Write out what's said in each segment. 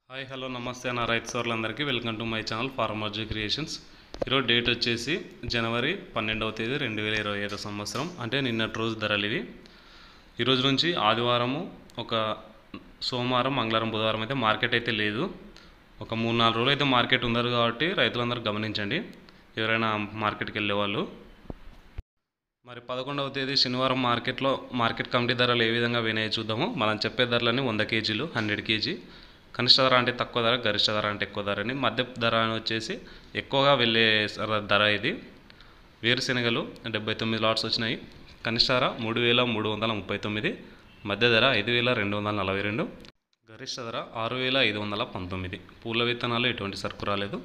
Hi hello నమస్తే నా రైతు సోర్లందరికీ వెల్కమ్ టు మై ఛానల్ ఫార్మర్జీ క్రియేషన్స్. ఈరోజు డేట్ వచ్చేసి జనవరి 12వ తేదీ 2025 సంవత్సరం. అంటే నిన్నటి రోజు ధరలు ఇవి. ఈరోజు నుంచి ఆదివారము, ఒక సోమవారం, మంగళవారం, బుధవారం అయితే మార్కెట్ అయితే లేదు. ఒక 3-4 రోజులు అయితే మార్కెట్ ఉండదు కాబట్టి రైతులందరూ గమనించండి, ఎవరైనా మార్కెట్కి వెళ్ళేవాళ్ళు. మరి 11వ తేదీ శనివారం మార్కెట్ కమిటీ ధరలు ఏ విధంగా వినాయో చూద్దాము. మనం చెప్పే ధరలని 100 కేజీలు, 100 కేజీ, కనిష్ట ధర అంటే తక్కువ ధర, గరిష్ట ధర అంటే ఎక్కువ ధర అని. మధ్య ధర అని వచ్చేసి ఎక్కువగా వెళ్ళే ధర ఇది. వేరుశెనగలు 79 లాట్స్ వచ్చినాయి. కనిష్ట ధర 3,339, మధ్య ధర 5,242, గరిష్ట ధర 6,519. పూల విత్తనాలు ఎటువంటి సరుకు రాలేదు.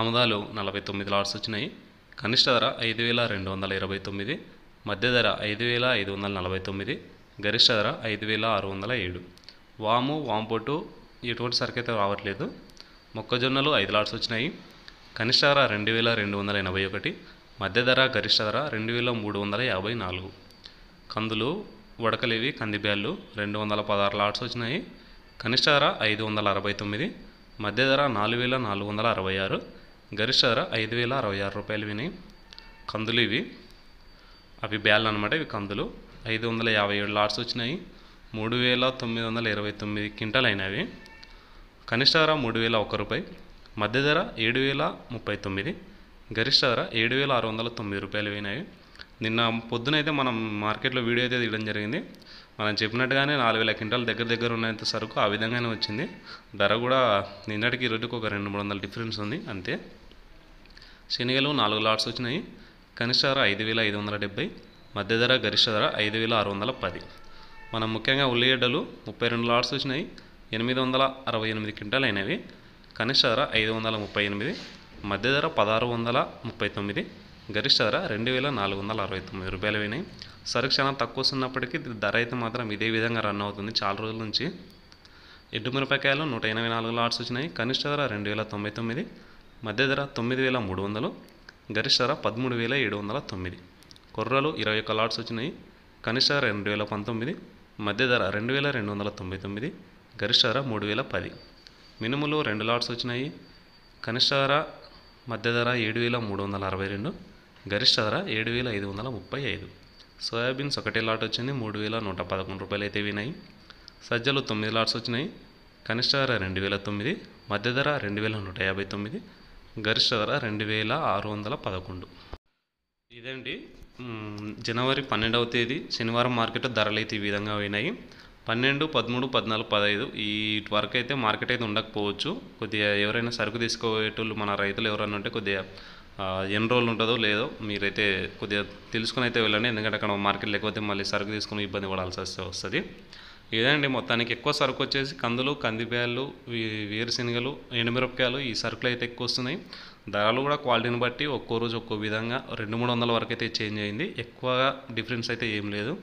ఆముదాలు 49 లాట్స్ వచ్చినాయి. కనిష్ట ధర 5,229, మధ్య ధర 5,549, గరిష్ట ధర 5,607. వాము పొట్టు ఎటువంటి సరుకు అయితే రావట్లేదు. మొక్కజొన్నలు 5 లాట్స్ వచ్చినాయి. కనిష్ట ధర 2,281, మధ్య ధర గరిష్ట ధర 2,354. కందులు వడకలేవి కందిబ్యాళ్ళు 216 లాట్స్ వచ్చినాయి. కనిష్ట ధర 569, మధ్య ధర 4,466, గరిష్ట ధర 5,066 రూపాయలు వినాయి. కందులు ఇవి, అవి బ్యాళ్ళు అనమాట. ఇవి కందులు 557 లాట్స్ వచ్చినాయి. 3,929 క్వింటాల్ అయినవి. కనిష్ట ధర 3,001 రూపాయి, మధ్య ధర 7,039, గరిష్ట ధర 7,609 రూపాయలు అయినాయి. నిన్న పొద్దునైతే మనం మార్కెట్లో వీడియో అయితే తీయడం జరిగింది. మనం చెప్పినట్టుగానే 4,000 క్వింటాల్ దగ్గర ఉన్నంత సరుకు ఆ విధంగానే వచ్చింది. ధర కూడా నిన్నటికి ఈరోజుకి ఒక 200-300 డిఫరెన్స్ ఉంది అంతే. శనగలు 4 లాట్స్ వచ్చినాయి. కనిష్ట ధర 5,570, మధ్య ధర గరిష్ట ధర 5,610. మనం ముఖ్యంగా ఉల్లిగడ్డలు 32 లాట్స్ వచ్చినాయి. 868 క్వింటాల్ అయినవి. కనిష్ట ధర 538, మధ్య ధర 1,639, గరిష్ట ధర 2,469 రూపాయలు అయినాయి. సరుకు చాలా తక్కువ వస్తున్నప్పటికీ ధర అయితే మాత్రం ఇదే విధంగా రన్ అవుతుంది చాలా రోజుల నుంచి. ఎండుమిరపకాయలు 184 లాట్స్ వచ్చినాయి. కనిష్ట ధర 2,099, మధ్య ధర 9,300, గరిష్ట ధర 13,709. కొర్రలు 21 లాట్స్ వచ్చినాయి. కనిష్ట ధర 2,019, మధ్య ధర 2,299, గరిష్ట ధర 3,010. మినుములు 2 లాట్స్ వచ్చినాయి. కనిష్ట ధర, మధ్య ధర 7,362, గరిష్ట ధర 7,535. సోయాబీన్స్ 1 లాట్ వచ్చింది. 3,111 రూపాయలు అయితే వినాయి. సజ్జలు 9 లాట్స్ వచ్చినాయి. కనిష్ట ధర 2,009, మధ్య ధర 2,159, గరిష్ట ధర 2,611. ఇదండి జనవరి 12వ తేదీ శనివారం మార్కెట్ ధరలు అయితే ఈ విధంగా అయినాయి. 12, 13, 14, 15 ఈ వరకు అయితే మార్కెట్ అయితే ఉండకపోవచ్చు. కొద్దిగా ఎవరైనా సరుకు తీసుకోవేటోళ్ళు మన రైతులు ఎవరైనా ఉంటే కొద్దిగా ఎన్ని రోజులు ఉంటుందో లేదో మీరైతే కొద్దిగా తెలుసుకుని అయితే వెళ్ళండి. ఎందుకంటే అక్కడ మార్కెట్ లేకపోతే మళ్ళీ సరుకు తీసుకుని ఇబ్బంది పడాల్సి వస్తుంది. ఇదండి మొత్తానికి ఎక్కువ సరుకు వచ్చేసి కందులు, కందిబ్యాళ్ళు, వేరుశెనగలు, ఎండుమిరపకాయలు ఈ సరుకులు అయితే ఎక్కువ వస్తున్నాయి. ధరలు కూడా క్వాలిటీని బట్టి ఒక్కో రోజు ఒక్కో విధంగా 200-300 వరకు అయితే చేంజ్ అయింది. ఎక్కువగా డిఫరెన్స్ అయితే ఏం లేదు,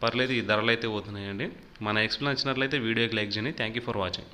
పర్లేదు. ఈ ధరలు అయితే పోతున్నాయండి. మన ఎక్స్ప్లెయిన్ నచ్చినట్లయితే వీడియోకి లైక్ చేయండి. Thank you for watching.